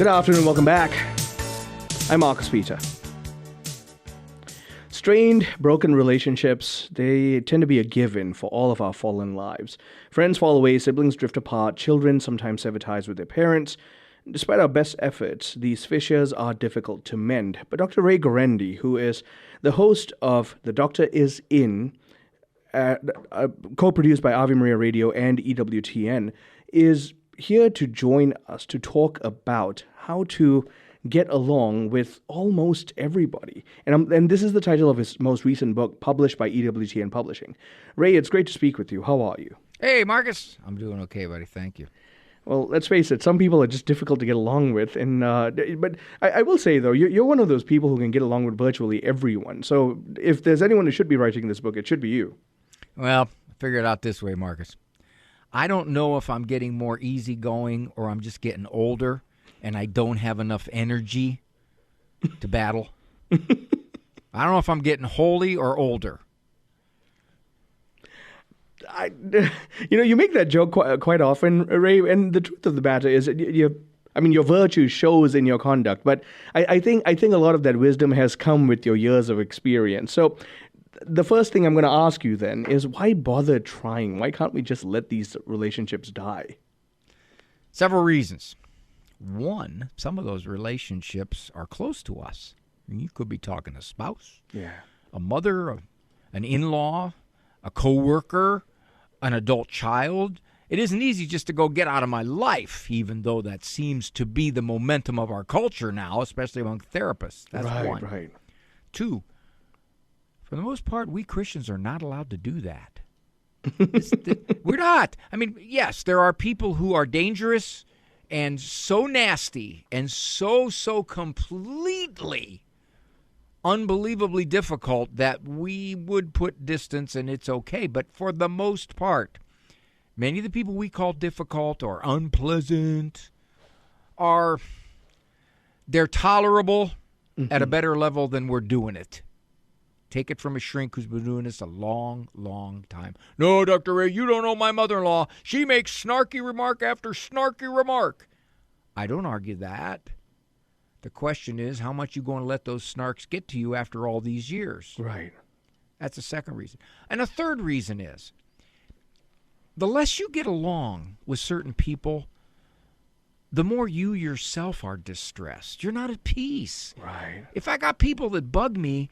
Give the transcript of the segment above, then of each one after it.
Good afternoon, welcome back. I'm Marcus Peter. Strained, broken relationships, they tend to be a given for all of our fallen lives. Friends fall away, siblings drift apart, children sometimes sever ties with their parents. Despite our best efforts, these fissures are difficult to mend. But Dr. Ray Gaurendi, who is the host of The Doctor Is In, co-produced by Ave Maria Radio and EWTN, is here to join us to talk about how to get along with almost everybody. And this is the title of his most recent book, published by EWTN Publishing. Ray, it's great to speak with you. How are you? Hey, Marcus. I'm doing okay, buddy. Thank you. Well, let's face it, some people are just difficult to get along with. But I will say, though, you're one of those people who can get along with virtually everyone. So if there's anyone who should be writing this book, it should be you. Well, figure it out this way, Marcus. I don't know if I'm getting more easygoing or I'm just getting older and I don't have enough energy to battle. I don't know if I'm getting holy or older. You make that joke quite often, Ray, and the truth of the matter is your virtue shows in your conduct, but I think a lot of that wisdom has come with your years of experience. So the first thing I'm going to ask you then is, why bother trying? Why can't we just let these relationships die? Several reasons. One, some of those relationships are close to us. You could be talking a spouse, a mother, an in-law, a coworker, an adult child. It isn't easy just to go get out of my life, even though that seems to be the momentum of our culture now, especially among therapists. That's one. Right. Two, for the most part, we Christians are not allowed to do that. We're not. I mean, yes, there are people who are dangerous and so nasty and so completely unbelievably difficult that we would put distance and it's okay. But for the most part, many of the people we call difficult or unpleasant they're tolerable at a better level than we're doing it. Take it from a shrink who's been doing this a long, long time. No, Dr. Ray, you don't know my mother-in-law. She makes snarky remark after snarky remark. I don't argue that. The question is, how much you going to let those snarks get to you after all these years? Right. That's a second reason. And a third reason is, the less you get along with certain people, the more you yourself are distressed. You're not at peace. Right. If I got people that bug me,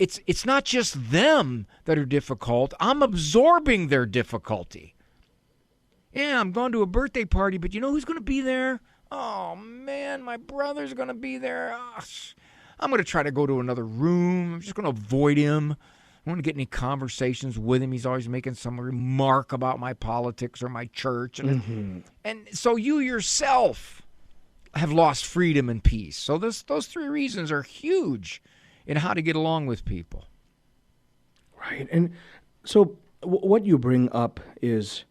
it's not just them that are difficult. I'm absorbing their difficulty. Yeah, I'm going to a birthday party, but you know who's going to be there? Oh, man, my brother's going to be there. Oh, I'm going to try to go to another room. I'm just going to avoid him. I don't want to get any conversations with him. He's always making some remark about my politics or my church. And so you yourself have lost freedom and peace. So those three reasons are huge in how to get along with people. Right. And so what you bring up is,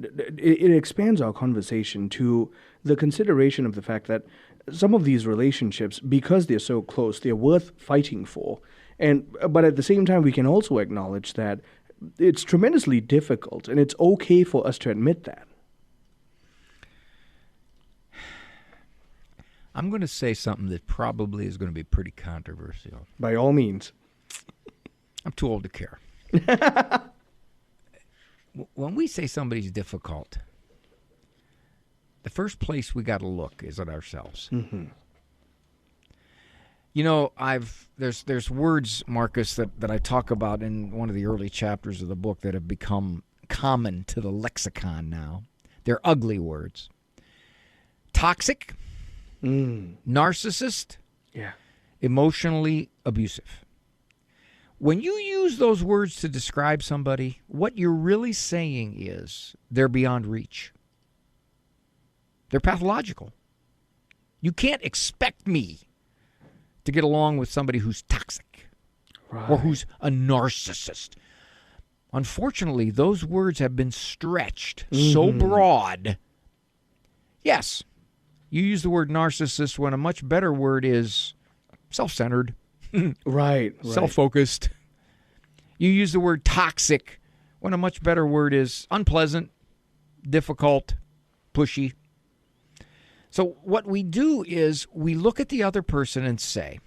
it expands our conversation to the consideration of the fact that some of these relationships, because they're so close, they're worth fighting for. But at the same time, we can also acknowledge that it's tremendously difficult, and it's okay for us to admit that. I'm going to say something that probably is going to be pretty controversial. By all means. I'm too old to care. When we say somebody's difficult, the first place we got to look is at ourselves. Mm-hmm. You know, there's words, Marcus, that I talk about in one of the early chapters of the book that have become common to the lexicon now. They're ugly words. Toxic, narcissist, emotionally abusive. When you use those words to describe somebody, what you're really saying is they're beyond reach. They're pathological. You can't expect me to get along with somebody who's toxic or who's a narcissist. Unfortunately, those words have been stretched so broad. Yes, you use the word narcissist when a much better word is self-centered. Right. Self-focused. You use the word toxic when a much better word is unpleasant, difficult, pushy. So what we do is we look at the other person and say,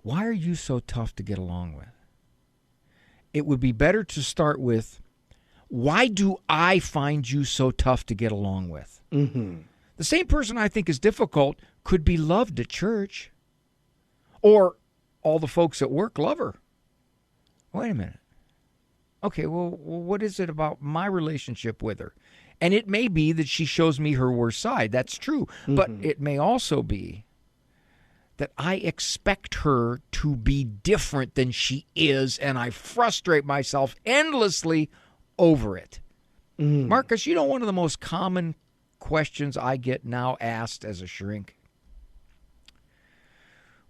why are you so tough to get along with? It would be better to start with, why do I find you so tough to get along with? Mm-hmm. The same person I think is difficult could be loved at church. Or all the folks at work love her. Wait a minute. Okay, well, what is it about my relationship with her? And it may be that she shows me her worst side. That's true. Mm-hmm. But it may also be that I expect her to be different than she is, and I frustrate myself endlessly over it. Mm. Marcus, you know one of the most common questions I get now asked as a shrink?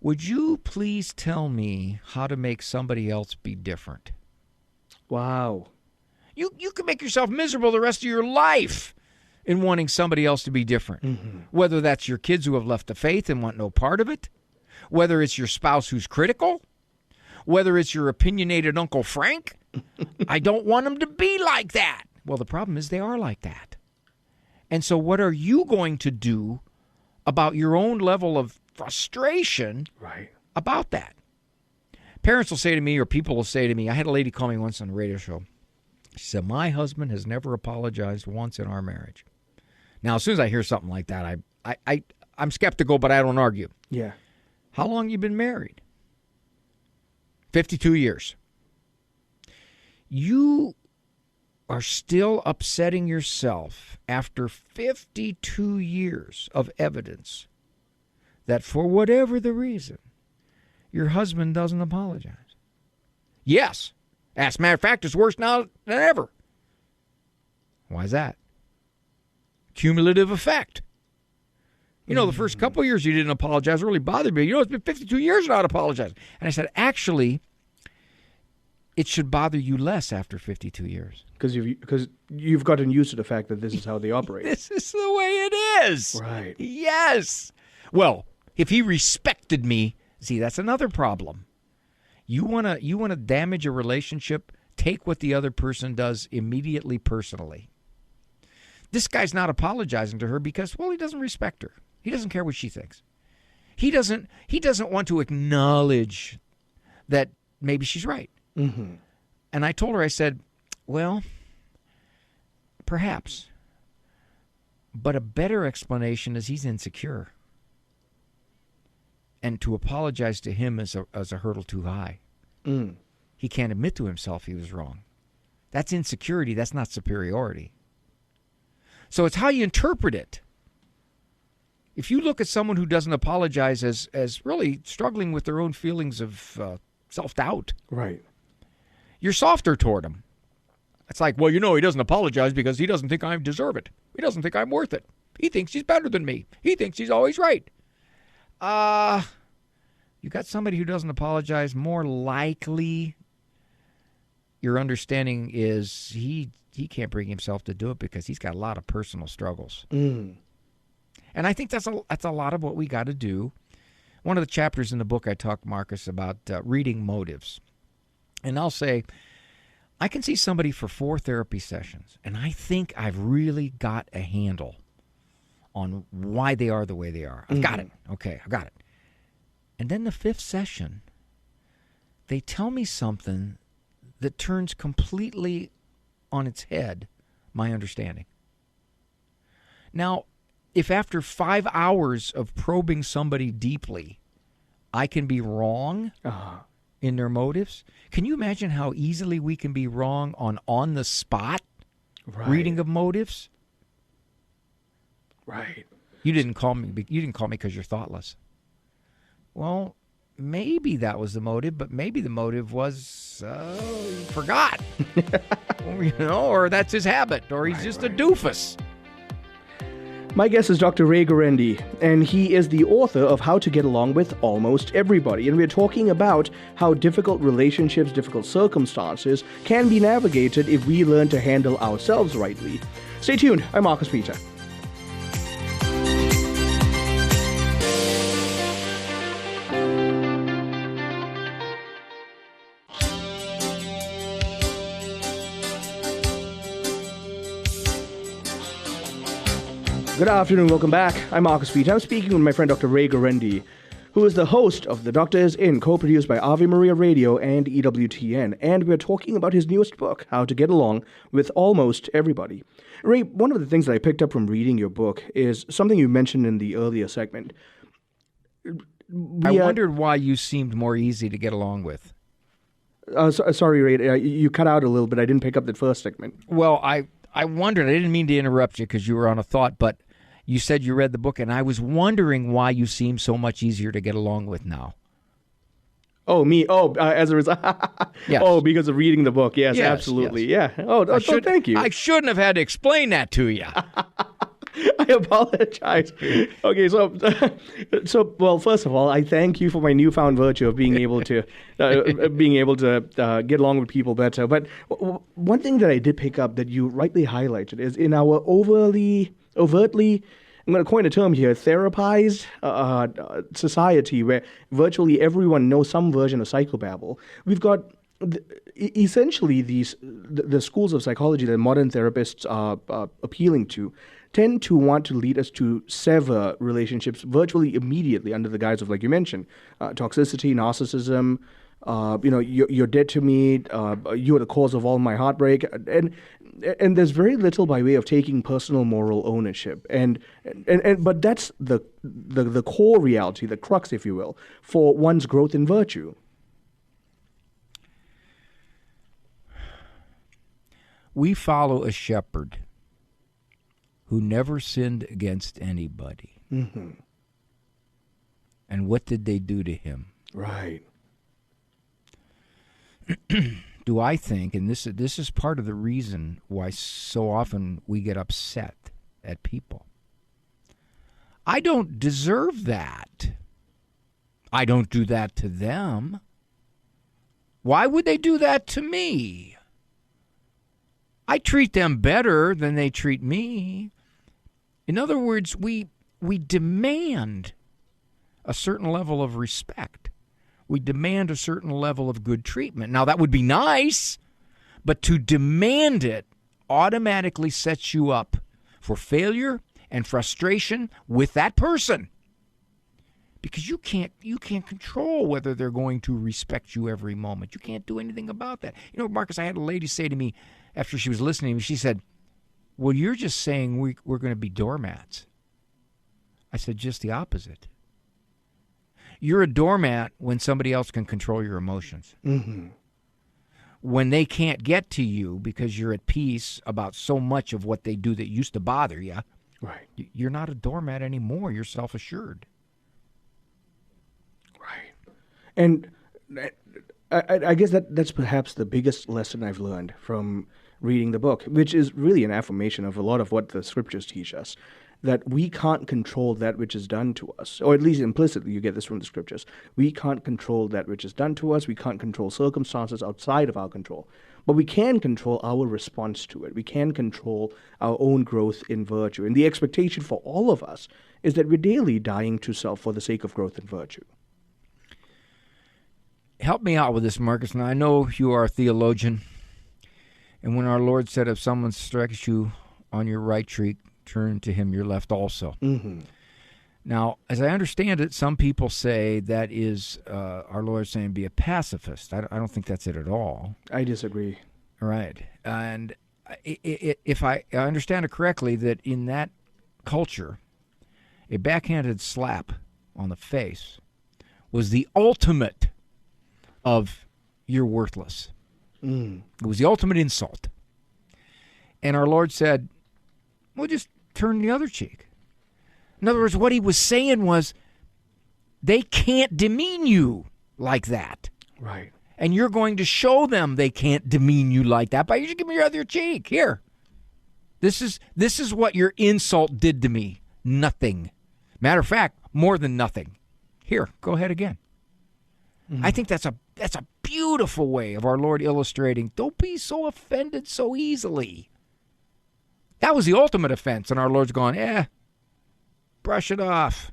Would you please tell me how to make somebody else be different? Wow. You can make yourself miserable the rest of your life in wanting somebody else to be different. Mm-hmm. Whether that's your kids who have left the faith and want no part of it, whether it's your spouse who's critical, whether it's your opinionated Uncle Frank. I don't want them to be like that. Well, the problem is they are like that. And so what are you going to do about your own level of frustration about that? Parents will say to me, or people will say to me, I had a lady call me once on a radio show. She said, my husband has never apologized once in our marriage. Now, as soon as I hear something like that, I'm skeptical, but I don't argue. Yeah. How long you been married? 52 years. You are still upsetting yourself after 52 years of evidence that for whatever the reason, your husband doesn't apologize. Yes. As a matter of fact, it's worse now than ever. Why is that? Cumulative effect. You know, the first couple of years you didn't apologize really bothered me. You know, it's been 52 years without apologizing. And I said, actually, it should bother you less after 52 years. Because you've gotten used to the fact that this is how they operate. This is the way it is. Right. Yes. Well, if he respected me, see, that's another problem. You wanna damage a relationship, take what the other person does immediately personally. This guy's not apologizing to her because, well, he doesn't respect her. He doesn't care what she thinks. He doesn't want to acknowledge that maybe she's right. Mm-hmm. And I told her, I said, well, perhaps. But a better explanation is he's insecure. And to apologize to him is a hurdle too high. Mm. He can't admit to himself he was wrong. That's insecurity. That's not superiority. So it's how you interpret it. If you look at someone who doesn't apologize as really struggling with their own feelings of self-doubt, right, you're softer toward him. It's like, well, you know, he doesn't apologize because he doesn't think I deserve it. He doesn't think I'm worth it. He thinks he's better than me. He thinks he's always right. You got somebody who doesn't apologize, more likely your understanding is he can't bring himself to do it because he's got a lot of personal struggles. Mm. And I think that's a lot of what we got to do. One of the chapters in the book I talk, Marcus, about reading motives. And I'll say, I can see somebody for 4 therapy sessions, and I think I've really got a handle on why they are the way they are. I've got it. Okay, I've got it. And then the 5th session, they tell me something that turns completely on its head my understanding. Now, if after 5 hours of probing somebody deeply, I can be wrong in their motives, can you imagine how easily we can be wrong on the spot reading of motives? Right. You didn't call me because you're thoughtless. Well, maybe that was the motive, but maybe the motive was forgot. Or that's his habit, or he's just a doofus. My guest is Dr. Ray Gaurendi, and he is the author of How to Get Along with Almost Everybody. And we're talking about how difficult relationships, difficult circumstances can be navigated if we learn to handle ourselves rightly. Stay tuned. I'm Marcus Peter. Good afternoon, welcome back. I'm Marcus Feet. I'm speaking with my friend Dr. Ray Gaurendi, who is the host of The Doctor Is In, co-produced by Ave Maria Radio and EWTN. And we're talking about his newest book, How to Get Along with Almost Everybody. Ray, one of the things that I picked up from reading your book is something you mentioned in the earlier segment. I wondered why you seemed more easy to get along with. Sorry, Ray, you cut out a little bit. I didn't pick up that first segment. Well, I wondered. I didn't mean to interrupt you because you were on a thought, but you said you read the book, and I was wondering why you seem so much easier to get along with now. Oh, me? Oh, as a result? Yes. Oh, because of reading the book. Yes, absolutely. Yes. Yeah. Oh, thank you. I shouldn't have had to explain that to you. I apologize. Okay, well, first of all, I thank you for my newfound virtue of being able to get along with people better. But one thing that I did pick up that you rightly highlighted is in our overtly, I'm going to coin a term here, therapized society where virtually everyone knows some version of psychobabble. We've got essentially the schools of psychology that modern therapists are appealing to tend to want to lead us to sever relationships virtually immediately under the guise of, like you mentioned, toxicity, narcissism. You're dead to me. You are the cause of all my heartbreak, and there's very little by way of taking personal moral ownership. But that's the core reality, the crux, if you will, for one's growth in virtue. We follow a shepherd who never sinned against anybody. Mm-hmm. And what did they do to him? Right. Do I think, and this is part of the reason why so often we get upset at people. I don't deserve that. I don't do that to them. Why would they do that to me? I treat them better than they treat me. In other words, we demand a certain level of respect. We demand a certain level of good treatment. Now, that would be nice, but to demand it automatically sets you up for failure and frustration with that person. Because you can't control whether they're going to respect you every moment. You can't do anything about that. You know, Marcus, I had a lady say to me after she was listening to me, she said, well, you're just saying we're going to be doormats. I said, just the opposite. You're a doormat when somebody else can control your emotions. Mm-hmm. When they can't get to you because you're at peace about so much of what they do that used to bother you, right? You're not a doormat anymore. You're self-assured. Right. And I guess that's perhaps the biggest lesson I've learned from reading the book, which is really an affirmation of a lot of what the scriptures teach us, that we can't control that which is done to us, or at least implicitly you get this from the scriptures. We can't control that which is done to us. We can't control circumstances outside of our control, but we can control our response to it. We can control our own growth in virtue. And the expectation for all of us is that we're daily dying to self for the sake of growth in virtue. Help me out with this, Marcus. Now, I know you are a theologian, and when our Lord said, if someone strikes you on your right cheek, turn to him your left also. Mm-hmm. Now, as I understand it, some people say that is our Lord saying be a pacifist. I don't think that's it at all. I disagree. All right. And if I understand it correctly, that in that culture, a backhanded slap on the face was the ultimate of you're worthless. Mm. It was the ultimate insult. And our Lord said, well, just turn the other cheek. In other words, what he was saying was, they can't demean you like that. Right. And you're going to show them they can't demean you like that by just give me your other cheek. Here. This is what your insult did to me. Nothing. Matter of fact, more than nothing. Here, go ahead again. Mm-hmm. I think that's a beautiful way of our Lord illustrating, don't be so offended so easily. That was the ultimate offense, and our Lord's going, brush it off.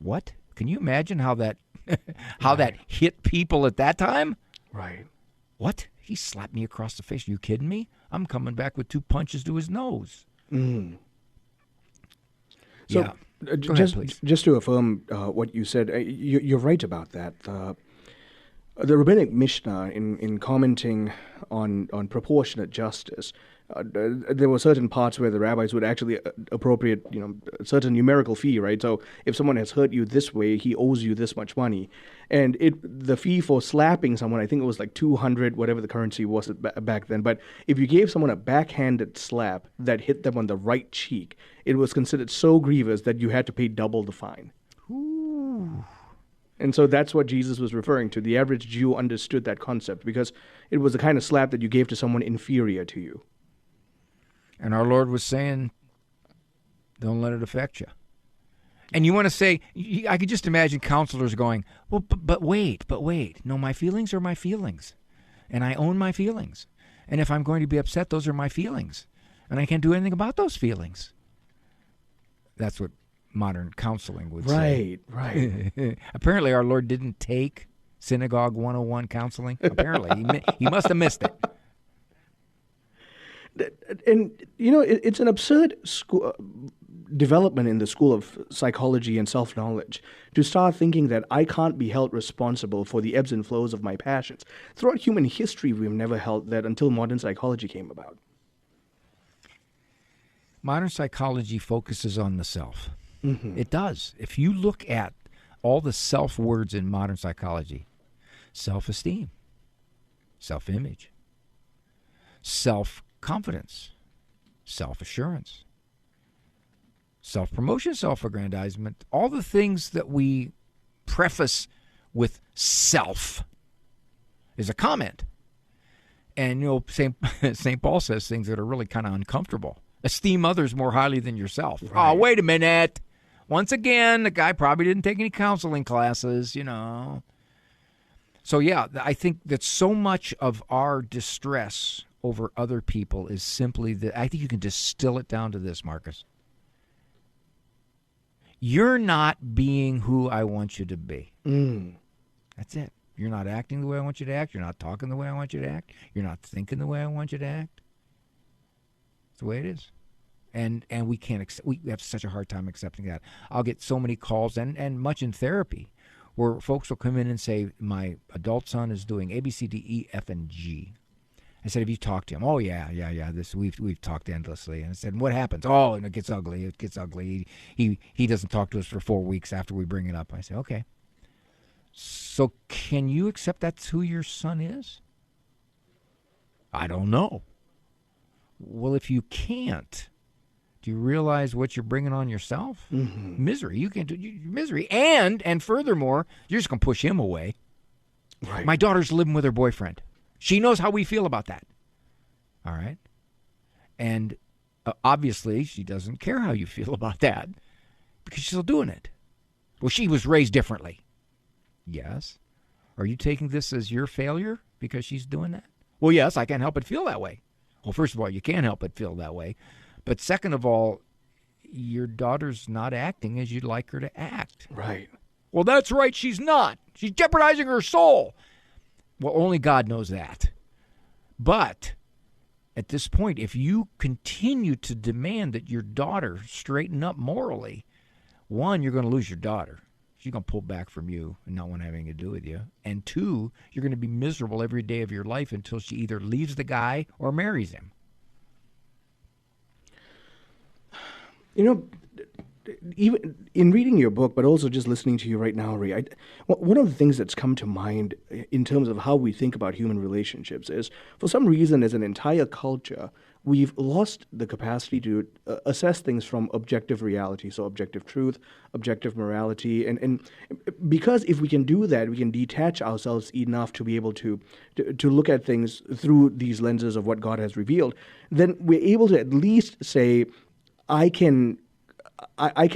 What? Can you imagine how that that hit people at that time? Right. What? He slapped me across the face. Are you kidding me? I'm coming back with 2 punches to his nose. Mm. So, Yeah. Go ahead, please. just to affirm what you said, you're right about that. The rabbinic Mishnah, in commenting on proportionate justice, there were certain parts where the rabbis would actually appropriate, a certain numerical fee, right? So if someone has hurt you this way, he owes you this much money, and the fee for slapping someone, I think it was like 200, whatever the currency was back then. But if you gave someone a backhanded slap that hit them on the right cheek, it was considered so grievous that you had to pay double the fine. Ooh. And so that's what Jesus was referring to. The average Jew understood that concept because it was the kind of slap that you gave to someone inferior to you. And our Lord was saying, don't let it affect you. And you want to say, I could just imagine counselors going, well, but wait. No, my feelings are my feelings. And I own my feelings. And if I'm going to be upset, those are my feelings. And I can't do anything about those feelings. That's what modern counseling would say. Right. Apparently, our Lord didn't take Synagogue 101 counseling. Apparently, he must have missed it. And, it's an absurd development in the school of psychology and self-knowledge to start thinking that I can't be held responsible for the ebbs and flows of my passions. Throughout human history, we've never held that until modern psychology came about. Modern psychology focuses on the self. Mm-hmm. It does. If you look at all the self words in modern psychology, self-esteem, self-image, self-confidence, self-assurance, self-promotion, self-aggrandizement, all the things that we preface with self is a comment. And, St. Paul says things that are really kind of uncomfortable. Esteem others more highly than yourself. Right. Oh, wait a minute. Once again, the guy probably didn't take any counseling classes, So, yeah, I think that so much of our distress over other people is simply that I think you can distill it down to this, Marcus. You're not being who I want you to be. That's it. You're not acting the way I want you to act. You're not talking the way I want you to act. You're not thinking the way I want you to act. It's the way it is. And we can't accept, we have such a hard time accepting that. I'll get so many calls and much in therapy where folks will come in and say, my adult son is doing A, B, C, D, E, F, and G. I said, have you talked to him? Oh, yeah. We've talked endlessly. And I said, what happens? Oh, and it gets ugly. He doesn't talk to us for 4 weeks after we bring it up. I said, okay. So can you accept that's who your son is? I don't know. Well, if you can't, do you realize what you're bringing on yourself? Mm-hmm. Misery. You can't do misery. And furthermore, you're just going to push him away. Right. My daughter's living with her boyfriend. She knows how we feel about that. All right? And obviously, she doesn't care how you feel about that because she's still doing it. Well, she was raised differently. Yes. Are you taking this as your failure because she's doing that? Well, yes, I can't help but feel that way. Well, first of all, you can't help but feel that way. But second of all, your daughter's not acting as you'd like her to act. Right. Well, that's right, she's not. She's jeopardizing her soul. Well, only God knows that. But at this point, if you continue to demand that your daughter straighten up morally, one, you're going to lose your daughter. She's going to pull back from you and not want to have anything to do with you. And two, you're going to be miserable every day of your life until she either leaves the guy or marries him. Even in reading your book, but also just listening to you right now, Ray, one of the things that's come to mind in terms of how we think about human relationships is, for some reason, as an entire culture, we've lost the capacity to assess things from objective reality, so objective truth, objective morality, and because if we can do that, we can detach ourselves enough to be able to look at things through these lenses of what God has revealed, then we're able to at least say, I can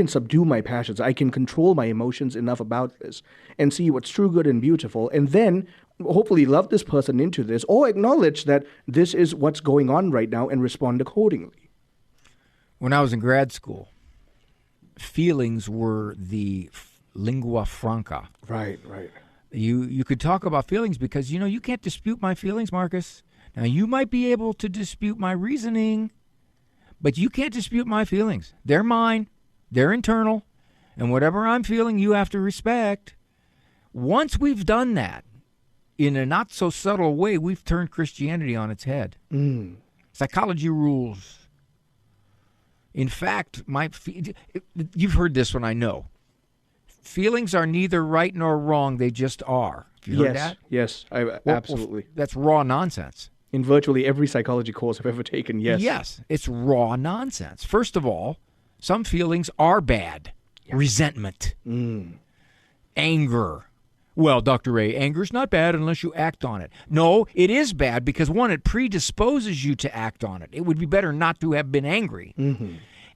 subdue my passions. I can control my emotions enough about this and see what's true, good, and beautiful, and then hopefully love this person into this or acknowledge that this is what's going on right now and respond accordingly. When I was in grad school, feelings were the lingua franca. Right. You could talk about feelings because, you can't dispute my feelings, Marcus. Now, you might be able to dispute my reasoning, But you can't dispute my feelings. They're mine. They're internal. And whatever I'm feeling, you have to respect. Once we've done that, in a not so subtle way, we've turned Christianity on its head. Psychology rules. In fact, you've heard this one, I know. Feelings are neither right nor wrong, they just are. Have you heard that? Yes, absolutely. That's raw nonsense. In virtually every psychology course I've ever taken, yes. Yes, it's raw nonsense. First of all, some feelings are bad. Yeah. Resentment. Anger. Well, Dr. Ray, anger's not bad unless you act on it. No, it is bad because, one, it predisposes you to act on it. It would be better not to have been angry.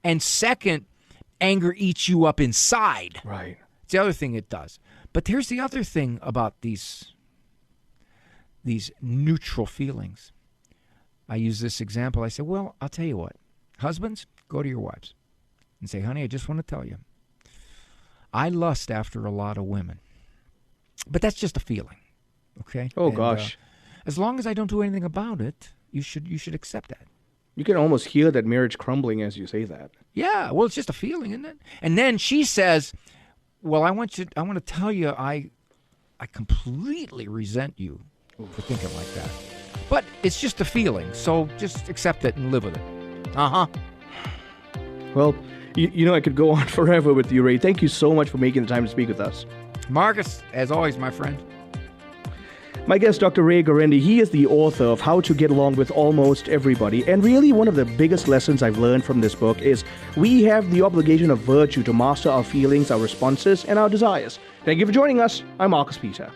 And second, anger eats you up inside. Right. It's the other thing it does. But here's the other thing about these neutral feelings. I use this example. I say, well, I'll tell you what. Husbands, go to your wives and say, honey, I just want to tell you, I lust after a lot of women. But that's just a feeling, okay? Oh, gosh. As long as I don't do anything about it, you should accept that. You can almost hear that marriage crumbling as you say that. Yeah, well, it's just a feeling, isn't it? And then she says, well, I want to tell you I completely resent you for thinking like that. But it's just a feeling, so just accept it and live with it. Well, you know, I could go on forever with you, Ray. Thank you so much for making the time to speak with us. Marcus, as always, my friend. My guest, Dr. Ray Gaurendi, he is the author of How to Get Along with Almost Everybody. And really, one of the biggest lessons I've learned from this book is we have the obligation of virtue to master our feelings, our responses, and our desires. Thank you for joining us. I'm Marcus Peter.